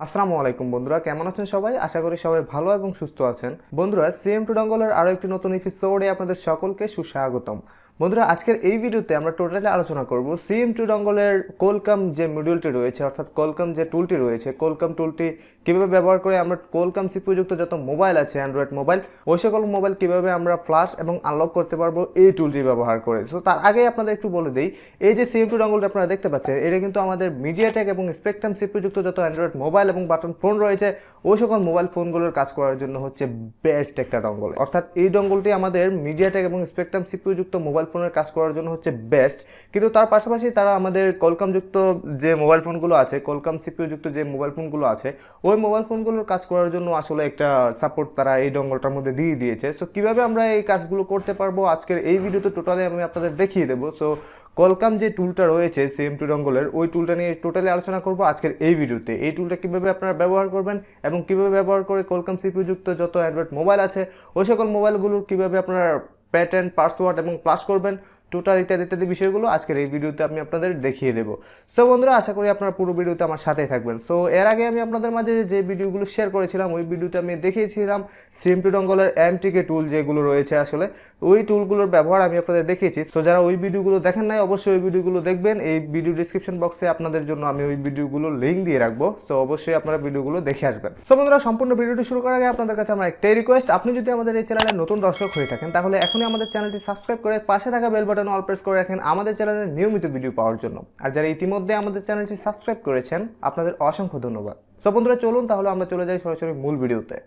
আসসালামু আলাইকুম বন্ধুরা, কেমন আছেন সবাই? আশা করি সবাই ভালো এবং সুস্থ আছেন। বন্ধুরা, Cm2 ডঙ্গলের আরও একটি নতুন এপিসোডে আপনাদের সকলকে সুস্বাগতম। বন্ধুরা, আজকের এই ভিডিওতে আমরা টোটালি আলোচনা করব Cm2 ডঙ্গলের কোলকাম যে মডিউলটি রয়েছে, অর্থাৎ কোলকাম যে টুলটি রয়েছে, কোলকাম টুলটি কীভাবে ব্যবহার করে আমরা কোলকাম সিপিইউযুক্ত যত মোবাইল আছে, অ্যান্ড্রয়েড মোবাইল, ওই সকল মোবাইল কীভাবে আমরা ফ্ল্যাশ এবং আনলক করতে পারবো এই টুলটি ব্যবহার করে। সো তার আগে আপনাদের একটু বলে দিই, এই যে Cm2 ডঙ্গলটা আপনারা দেখতে পাচ্ছেন, এটা কিন্তু আমাদের মিডিয়াটেক এবং স্পেকট্রাম সিপিইউযুক্ত যত অ্যান্ড্রয়েড মোবাইল এবং বাটন ফোন রয়েছে, ওই সকল মোবাইল ফোনগুলোর কাজ করার জন্য হচ্ছে বেস্ট একটা ডঙ্গল। অর্থাৎ এই ডঙ্গলটি আমাদের মিডিয়াটেক এবং স্পেকট্রাম সিপিইউযুক্ত মোবাইল ফোনের কাজ করার জন্য হচ্ছে বেস্ট, কিন্তু তার পাশাপাশি তারা আমাদের কোলকামযুক্ত যে মোবাইল ফোনগুলো আছে, কোলকাম সিপিইউযুক্ত যে মোবাইল ফোনগুলো আছে, ওই মোবাইল ফোনগুলোর কাজ করার জন্য আসলে একটা সাপোর্ট তারা এই ডঙ্গলটার মধ্যে দিয়ে দিয়েছে। সো কীভাবে আমরা এই কাজগুলো করতে পারবো আজকের এই ভিডিওতে টোটালি আমি আপনাদের দেখিয়ে দেবো। সো কোলকাম যে টুলটা রয়েছে Cm2 ডঙ্গলের, ওই টুলটা নিয়ে টোটালি আলোচনা করব আজকের এই ভিডিওতে। এই টুলটা কীভাবে আপনারা ব্যবহার করবেন এবং কীভাবে ব্যবহার করে কোলকাম সিপিইউযুক্ত যত অ্যান্ড্রয়েড মোবাইল আছে, ওই সকল মোবাইলগুলোর কীভাবে আপনারা প্যাটার্ন, পাসওয়ার্ড এবং প্লাস করবেন, টোটাল ইত্যাদি ইত্যাদি বিষয়গুলো আজকের এই ভিডিওতে আমি আপনাদের দেখিয়ে দেবো। সো বন্ধুরা, আশা করি আপনারা পুরো ভিডিওতে আমার সাথেই থাকবেন। সো এর আগে আমি আপনাদের মাঝে যে ভিডিওগুলো শেয়ার করেছিলাম, ওই ভিডিওতে আমি দেখিয়েছিলাম Cm2 ডঙ্গলের MTK টুল যেগুলো রয়েছে, আসলে ওই টুলগুলোর ব্যবহার আমি আপনাদের দেখিয়েছি। সো যারা ওই ভিডিওগুলো দেখেন নাই, অবশ্যই ওই ভিডিওগুলো দেখবেন। এই ভিডিও ডিসক্রিপশন বক্সে আপনাদের জন্য আমি ওই ভিডিওগুলো লিঙ্ক দিয়ে রাখবো। সো অবশ্যই আপনারা ভিডিওগুলো দেখে আসবেন। সো বন্ধুরা, সম্পূর্ণ ভিডিওটি শুরু করার আগে আপনাদের কাছে আমার একটাই রিকোয়েস্ট, আপনি যদি আমাদের এই চ্যানেলের নতুন দর্শক হয়ে থাকেন, তাহলে এখনই আমাদের চ্যানেলটি সাবস্ক্রাইব করে পাশে থাকা বেল বাটন অল প্রেস করে রাখেন আমাদের চ্যানেলের নিয়মিত ভিডিও পাওয়ার জন্য। আর যারা ইতিমধ্যে আমাদের চ্যানেলটি সাবস্ক্রাইব করেছেন, আপনাদের অসংখ্য ধন্যবাদ। সো বন্ধুরা, চলুন তাহলে আমরা চলে যাই সরাসরি মূল ভিডিওতে।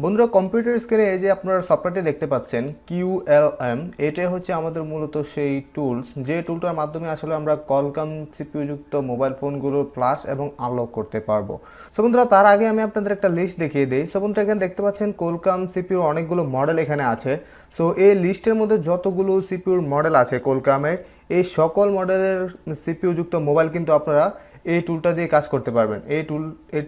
বন্ধুরা, কম্পিউটার স্ক্রিনে এই যে আপনারা সফটওয়্যারটি দেখতে পাচ্ছেন QLM, এটাই হচ্ছে আমাদের মূলত সেই টুলস, যে টুলটার মাধ্যমে আসলে আমরা কোলকাম সিপিইউযুক্ত মোবাইল ফোনগুলো ফ্ল্যাশ এবং আনলক করতে পারবো। সো বন্ধুরা, তার আগে আমি আপনাদের একটা লিস্ট দেখিয়ে দিই। সো বন্ধুরা, এখানে দেখতে পাচ্ছেন কোলকাম সিপিইউর অনেকগুলো মডেল এখানে আছে। সো এই লিস্টের মধ্যে যতগুলো সিপিইউর মডেল আছে কোলকামের, এই সকল মডেলের সিপিইউযুক্ত মোবাইল কিন্তু আপনারা এই টুলটা দিয়ে কাজ করতে পারবেন। এই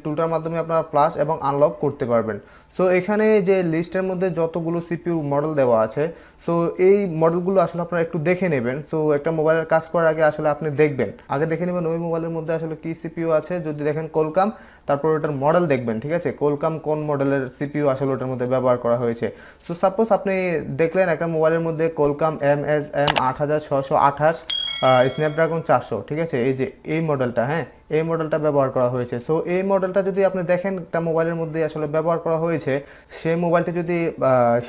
টুলটার মাধ্যমে আপনারা ফ্ল্যাশ এবং আনলক করতে পারবেন। সো এখানে যে লিস্টের মধ্যে যতগুলো সিপিইউ মডেল দেওয়া আছে, সো এই মডেলগুলো আসলে আপনারা একটু দেখে নেবেন। সো একটা মোবাইলের কাজ করার আগে আসলে আপনি দেখবেন, আগে দেখে নেবেন ওই মোবাইলের মধ্যে আসলে কি সিপিইউ আছে। যদি দেখেন কোলকাম, তারপর ওটার মডেল দেখবেন, ঠিক আছে, কোলকাম কোন মডেলের সিপিইউ আসলে ওটার মধ্যে ব্যবহার করা হয়েছে। সো সাপোজ আপনি দেখলেন একটা মোবাইলের মধ্যে কোলকাম MSM 8628 স্ন্যাপড্রাগন 400, ঠিক আছে, এই যে এই মডেলটা, হ্যাঁ, এই মডেলটা ব্যবহার করা হয়েছে। সো এই মডেলটা যদি আপনি দেখেন একটা মোবাইলের মধ্যে আসলে ব্যবহার করা হয়েছে, সেই মোবাইলটি যদি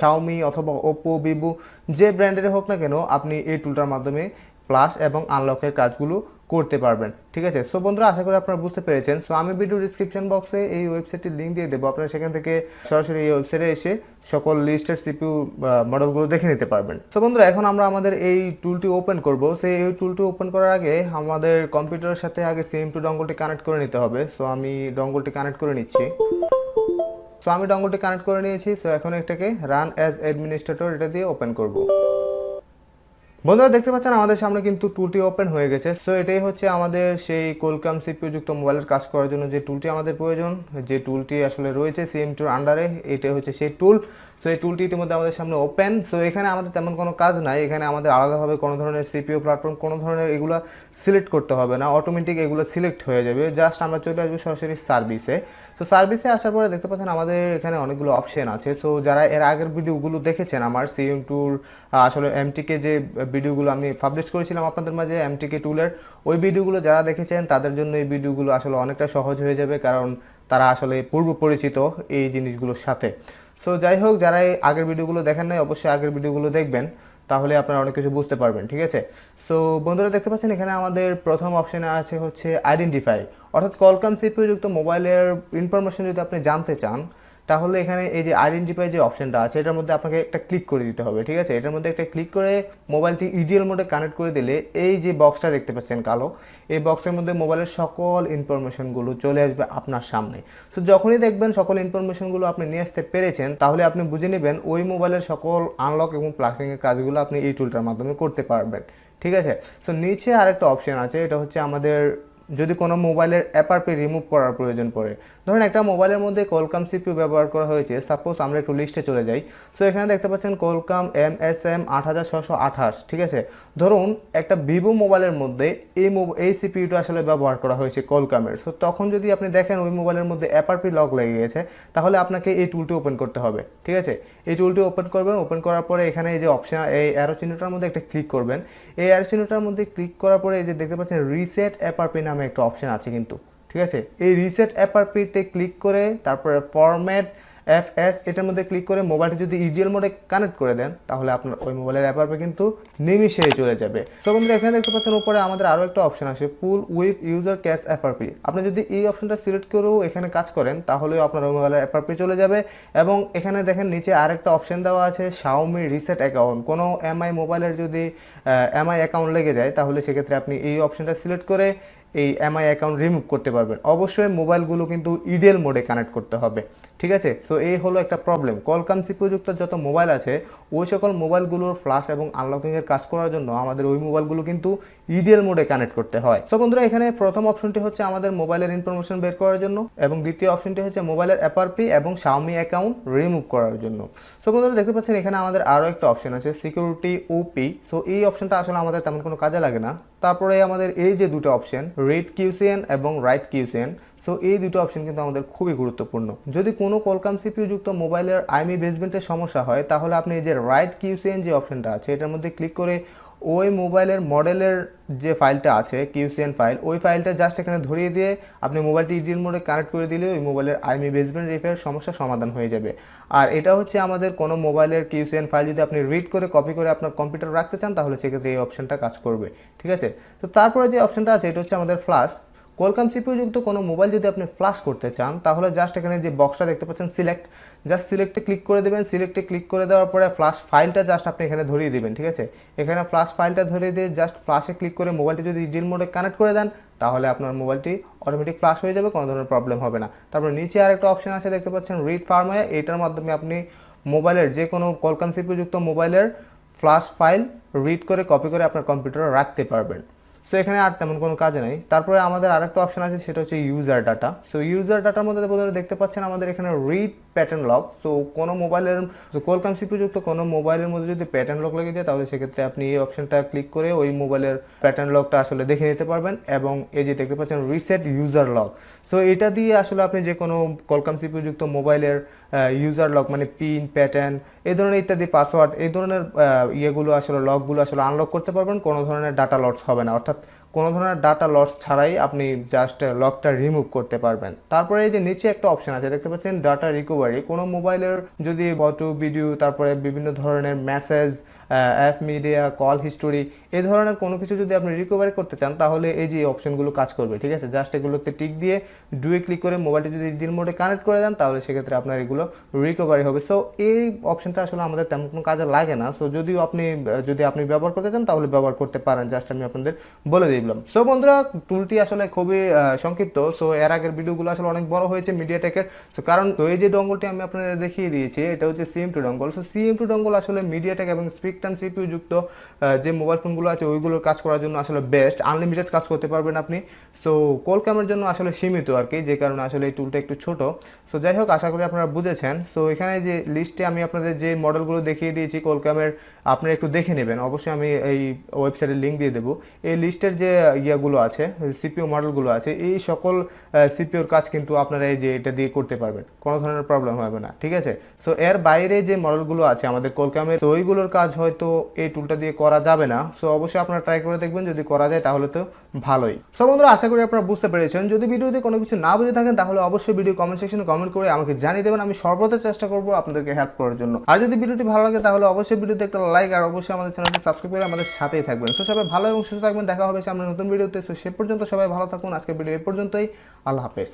শাওমি অথবা ওপো, ভিভো যে ব্র্যান্ডের হোক না কেন, আপনি এই টুলটার মাধ্যমে ফ্ল্যাশ এবং আনলকের কাজগুলো করতে পারবেন, ঠিক আছে। সো বন্ধুরা, আশা করি আপনারা বুঝতে পেরেছেন। সো আমি ভিডিও ডিসক্রিপশন বক্সে এই ওয়েবসাইটটির লিঙ্ক দিয়ে দেবো, আপনারা সেখান থেকে সরাসরি এই ওয়েবসাইটে এসে সকল লিস্টের সিপিইউ মডেলগুলো দেখে নিতে পারবেন। সো বন্ধুরা, এখন আমরা আমাদের এই টুলটি ওপেন করব। সেই এই টুলটি ওপেন করার আগে আমাদের কম্পিউটারের সাথে আগে Cm2 ডঙ্গলটি কানেক্ট করে নিতে হবে। সো আমি ডঙ্গলটি কানেক্ট করে নিচ্ছি। সো আমি ডঙ্গলটি কানেক্ট করে নিয়েছি। সো এখন এটাকে রান অ্যাজ অ্যাডমিনিস্ট্রেটর এটা দিয়ে ওপেন করব। বন্ধুরা, দেখতে পাচ্ছেন আমাদের সামনে কিন্তু টুলটি ওপেন হয়ে গেছে। সো এটাই হচ্ছে আমাদের সেই কোলকাম সিপিইউযুক্ত মোবাইলের কাজ করার জন্য যে টুলটি আমাদের প্রয়োজন, যে টুলটি আসলে রয়েছে Cm2 আন্ডারে, এটাই হচ্ছে সেই টুল। সো এই টুলটি ইতিমধ্যে আমাদের সামনে ওপেন। সো এখানে আমাদের তেমন কোনো কাজ নাই, এখানে আমাদের আলাদাভাবে কোনো ধরনের সিপিইউ প্ল্যাটফর্ম, কোনো ধরনের এগুলো সিলেক্ট করতে হবে না, অটোমেটিক এগুলো সিলেক্ট হয়ে যাবে। জাস্ট আমরা চলে আসবো সরাসরি সার্ভিসে। সো সার্ভিসে আসার পরে দেখতে পাচ্ছেন আমাদের এখানে অনেকগুলো অপশন আছে। সো যারা এর আগের ভিডিওগুলো দেখেছেন আমার Cm2 আসলে MTK যে ভিডিওগুলো আমি পাবলিশ করেছিলাম আপনাদের মাঝে MTK টুলের, ওই ভিডিওগুলো যারা দেখেছেন তাদের জন্য এই ভিডিওগুলো আসলে অনেকটা সহজ হয়ে যাবে, কারণ তারা আসলে পূর্ব পরিচিত এই জিনিসগুলোর সাথে। সো যাই হোক, যারা এই আগের ভিডিওগুলো দেখেন নাই, অবশ্যই আগের ভিডিওগুলো দেখবেন, তাহলে আপনারা অনেক কিছু বুঝতে পারবেন, ঠিক আছে। সো বন্ধুরা, দেখতে পাচ্ছেন এখানে আমাদের প্রথম অপশানে আছে হচ্ছে আইডেন্টিফাই, অর্থাৎ কোলকাম সিপিইউযুক্ত মোবাইলের ইনফরমেশন যদি আপনি জানতে চান, তাহলে এখানে এই যে আইডেন্টিফাই যে অপশনটা আছে, এটার মধ্যে আপনাকে একটা ক্লিক করে দিতে হবে, ঠিক আছে। এটার মধ্যে একটা ক্লিক করে মোবাইলটি ইডিএল মোডে কানেক্ট করে দিলে এই যে বক্সটা দেখতে পাচ্ছেন কালো, এই বক্সের মধ্যে মোবাইলের সকল ইনফরমেশনগুলো চলে আসবে আপনার সামনে। সো যখনই দেখবেন সকল ইনফরমেশনগুলো আপনি নিয়ে আসতে পেরেছেন, তাহলে আপনি বুঝে নেবেন ওই মোবাইলের সকল আনলক এবং প্লাসিংয়ের কাজগুলো আপনি এই টুলটার মাধ্যমে করতে পারবেন, ঠিক আছে। সো নিচে আরেকটা অপশন আছে, এটা হচ্ছে আমাদের যদি কোনো মোবাইলের অ্যাপারপি রিমুভ করার প্রয়োজন পড়ে। ধরুন একটা মোবাইলের মধ্যে Qualcomm CPU ব্যবহার করা হয়েছে, সাপোজ আমরা একটু লিস্টে চলে যাই। সো এখানে দেখতে পাচ্ছেন Qualcomm MSM 8628, ঠিক আছে। ধরুন একটা ভিভো মোবাইলের মধ্যে এই সিপিইউটা আসলে ব্যবহার করা হয়েছে Qualcomm-এর। সো তখন যদি আপনি দেখেন ওই মোবাইলের মধ্যে অ্যাপারপি লক লেগে গেছে, তাহলে আপনাকে এই টুলটি ওপেন করতে হবে, ঠিক আছে। এই টুলটি ওপেন করবেন, ওপেন করার পরে এখানে এই যে অপশন, এই অ্যারো চিহ্নটার মধ্যে একটা ক্লিক করবেন। এই অ্যারো চিহ্নটার মধ্যে ক্লিক করার পরে এই যে দেখতে পাচ্ছেন রিসেট অ্যাপারপি নামে একটা অপশন আছে কিন্তু, ঠিক আছে। এই রিসেট অ্যাপারপিতে ক্লিক করে তারপরে ফরম্যাট FS এটার মধ্যে ক্লিক করে মোবাইলটি যদি ইডিএল মোডে কানেক্ট করে দেন, তাহলে আপনার ওই মোবাইলের অ্যাপারপি কিন্তু নিমিশেই চলে যাবে। তো বন্ধুরা এখানে দেখতে পাচ্ছেন উপরে আমাদের আরও একটা অপশন আছে, ফুল উইথ ইউজার ক্যাশ অ্যাপারপি। আপনি যদি এই অপশনটা সিলেক্ট করেও এখানে কাজ করেন, তাহলেও আপনার ওই মোবাইলের অ্যাপারপি চলে যাবে। এবং এখানে দেখেন নিচে আরেকটা অপশন দেওয়া আছে, Xiaomi রিসেট অ্যাকাউন্ট। কোনো MI মোবাইলের যদি MI অ্যাকাউন্ট লেগে যায়, তাহলে সেক্ষেত্রে আপনি এই অপশনটা সিলেক্ট করে এই MI অ্যাকাউন্ট রিমুভ করতে পারবেন। অবশ্যই মোবাইলগুলো কিন্তু ইডিএল মোডে কানেক্ট করতে হবে, ঠিক আছে। সো এই হলো একটা প্রবলেম। Qualcomm CPU যুক্ত যত মোবাইল আছে, ওই সকল মোবাইলগুলোর ফ্ল্যাশ এবং আনলকিংয়ের কাজ করার জন্য আমাদের ওই মোবাইলগুলো কিন্তু ইডিএল মোডে কানেক্ট করতে হয়। সো বন্ধুরা এখানে প্রথম অপশনটি হচ্ছে আমাদের মোবাইলের ইনফরমেশন বের করার জন্য, এবং দ্বিতীয় অপশনটি হচ্ছে মোবাইলের অ্যাপারপি এবং Xiaomi অ্যাকাউন্ট রিমুভ করার জন্য। সো বন্ধুরা দেখতে পাচ্ছেন এখানে আমাদের আরও একটা অপশন আছে, সিকিউরিটি OP। সো এই অপশনটা আসলে আমাদের তেমন কোনো কাজে লাগে না। তারপরে আমাদের এই যে দুটো অপশন, রিড QCN এবং রাইট QCN, সো এই দুটো অপশন কিন্তু আমাদের খুবই গুরুত্বপূর্ণ। যদি কোনো Qualcomm CPU যুক্ত মোবাইলের আইএমই বেসমেন্টের সমস্যা হয়, তাহলে আপনি এই যে রাইট QCN যে অপশনটা আছে, এটার মধ্যে ক্লিক করে ওই মোবাইলের মডেলের যে ফাইলটা আছে QCN ফাইল, ওই ফাইলটা জাস্ট এখানে ধরিয়ে দিয়ে আপনি মোবাইলটি ইডিএল মোডে কানেক্ট করে দিলে ওই মোবাইলের আইএমই বেসমেন্ট রিপেয়ার সমস্যা সমাধান হয়ে যাবে। আর এটা হচ্ছে আমাদের কোনো মোবাইলের QCN ফাইল যদি আপনি রিড করে কপি করে আপনার কম্পিউটারে রাখতে চান, তাহলে সেক্ষেত্রে এই অপশনটা কাজ করবে, ঠিক আছে। তো তারপরে যে অপশনটা আছে, এটা হচ্ছে আমাদের ফ্ল্যাশ। Qualcomm CPU যুক্ত কোনো মোবাইল যদি আপনি ফ্ল্যাশ করতে চান, তাহলে জাস্ট এখানে যে বক্সটা দেখতে পাচ্ছেন সিলেক্ট, জাস্ট সিলেক্টে ক্লিক করে দেবেন। সিলেক্টে ক্লিক করে দেওয়ার পরে ফ্ল্যাশ ফাইলটা জাস্ট আপনি এখানে ধরিয়ে দেবেন, ঠিক আছে। এখানে ফ্ল্যাশ ফাইলটা ধরিয়ে দিয়ে জাস্ট ফ্ল্যাশে ক্লিক করে মোবাইলটি যদি ইডিএল মোডে কানেক্ট করে দেন, তাহলে আপনার মোবাইলটি অটোমেটিক ফ্ল্যাশ হয়ে যাবে, কোনো ধরনের প্রবলেম হবে না। তারপর নিচে আরেকটা অপশন আছে দেখতে পাচ্ছেন, রিড ফার্মওয়্যার। এটার মাধ্যমে আপনি মোবাইলের যে কোনো Qualcomm CPU যুক্ত মোবাইলের ফ্ল্যাশ ফাইল রিড করে কপি করে আপনার কম্পিউটারে রাখতে পারবেন। সো এখানে আর তেমন কোনো কাজ নেই। তারপরে আমাদের আরেকটা অপশন আছে, সেটা হচ্ছে ইউজার ডাটা। সো ইউজার ডাটার মধ্যে দেখতে পাচ্ছেন আমাদের এখানে রিড প্যাটার্ন লক। সো কোনো মোবাইলের Qualcomm CPU যুক্ত কোনো মোবাইলের মধ্যে যদি প্যাটার্ন লক লেগে যায়, তাহলে সেক্ষেত্রে আপনি এই অপশনটা ক্লিক করে ওই মোবাইলের প্যাটার্ন লকটা আসলে দেখে নিতে পারবেন। এবং এই যে দেখতে পাচ্ছেন রিসেট ইউজার লক, সো এটা দিয়ে আসলে আপনি যে কোনো Qualcomm CPU যুক্ত মোবাইলের ইউজার লক মানে পিন, প্যাটার্ন, এই ধরনের ইত্যাদি পাসওয়ার্ড, এই ধরনের ইয়েগুলো আসলে লকগুলো আসলে আনলক করতে পারবেন। কোনো ধরনের ডাটা লস হবে না, অর্থাৎ কোনো ধরনের ডাটা লস ছাড়াই আপনি জাস্ট লকটা রিমুভ করতে পারবেন। তারপরে এই যে নিচে একটা অপশন আছে দেখতে পাচ্ছেন, ডাটা রিকভারি। কোনো মোবাইলের যদি ফটো, ভিডিও, তারপরে বিভিন্ন ধরনের message, app media, call history, এই ধরনের কোনো কিছু যদি আপনি রিকভারি করতে চান, তাহলে এই যে অপশনগুলো কাজ করবে, ঠিক আছে। জাস্ট এগুলোতে টিক দিয়ে ডুয়ে ক্লিক করে মোবাইলটি যদি ইডিএল মোডে কানেক্ট করে দেন, তাহলে সেক্ষেত্রে আপনার এগুলো রিকভারি হবে। সো এই অপশনটা আসলে আমাদের তেমন কোনো কাজে লাগে না। সো যদি আপনি ব্যবহার করতে চান, তাহলে ব্যবহার করতে পারেন, জাস্ট আমি আপনাদের বলে দিলাম। সো বন্ধুরা টুলটি আসলে খুবই সংক্ষিপ্ত। সো এর আগের ভিডিওগুলো আসলে অনেক বড় হয়েছে মিডিয়াটেকের। সো কারণ এই যে ডঙ্গলটি আমি আপনাদের দেখিয়ে দিয়েছি, এটা হচ্ছে Cm2 dongle. So Cm2 dongle আসলে মিডিয়াটেক এবং স্পেকট্রাম CPU যুক্ত যে মোবাইল ফোনগুলো আছে, ওইগুলোর কাজ করার জন্য আসলে বেস্ট, আনলিমিটেড কাজ করতে পারবেন আপনি। সো Qualcomm-এর জন্য আসলে সীমিত আর কি, যে কারণে আসলে এই টুলটা একটু ছোট। সো যাই হোক, আশা করি আপনারা বুঝেছেন। সো এখানে যে লিস্টে আমি আপনাদের যে মডেলগুলো দেখিয়ে দিয়েছি Qualcomm-এর, আপনারা একটু দেখে নেবেন। অবশ্যই আমি এই ওয়েবসাইটের লিঙ্ক দিয়ে দেবো। এই লিস্টের যে ইয়াগুলো আছে, CPU মডেলগুলো আছে, এই সকল CPUর কাজ কিন্তু আপনারা এই যে এটা দিয়ে করতে পারবেন, কোনো ধরনের প্রবলেম হবে না, ঠিক আছে। সো এর বাইরে যে মডেলগুলো আছে আমাদের Qualcomm-এর, তো ওইগুলোর কাজ হয়তো এই টুলটা দিয়ে করা যাবে না। সো অবশ্যই আপনারা ট্রাই করে দেখবেন, যদি করা যায় তাহলে তো ভালোই। সো বন্ধুরা আশা করি আপনারা বুঝতে পেরেছেন। যদি ভিডিওতে কোনো কিছু না বুঝে থাকেন, তাহলে অবশ্যই ভিডিও কমেন্ট সেকশনে কমেন্ট করে আমাকে জানিয়ে দেবেন। আমি সর্বদা চেষ্টা করবো আপনাদেরকে হেল্প করার জন্য। আর যদি ভিডিওটি ভালো লাগে, তাহলে অবশ্যই ভিডিওতে একটা লাইক আর অবশ্যই আমাদের চ্যানেলটি সাবস্ক্রাইব করে আমাদের সাথেই থাকবেন। সো সবাই ভালো এবং সুস্থ থাকবেন। দেখা হবে সামনে নতুন ভিডিওতে। সো সে পর্যন্ত সবাই ভালো থাকুন। আজকের ভিডিও এই পর্যন্তই। আল্লাহ হাফেজ।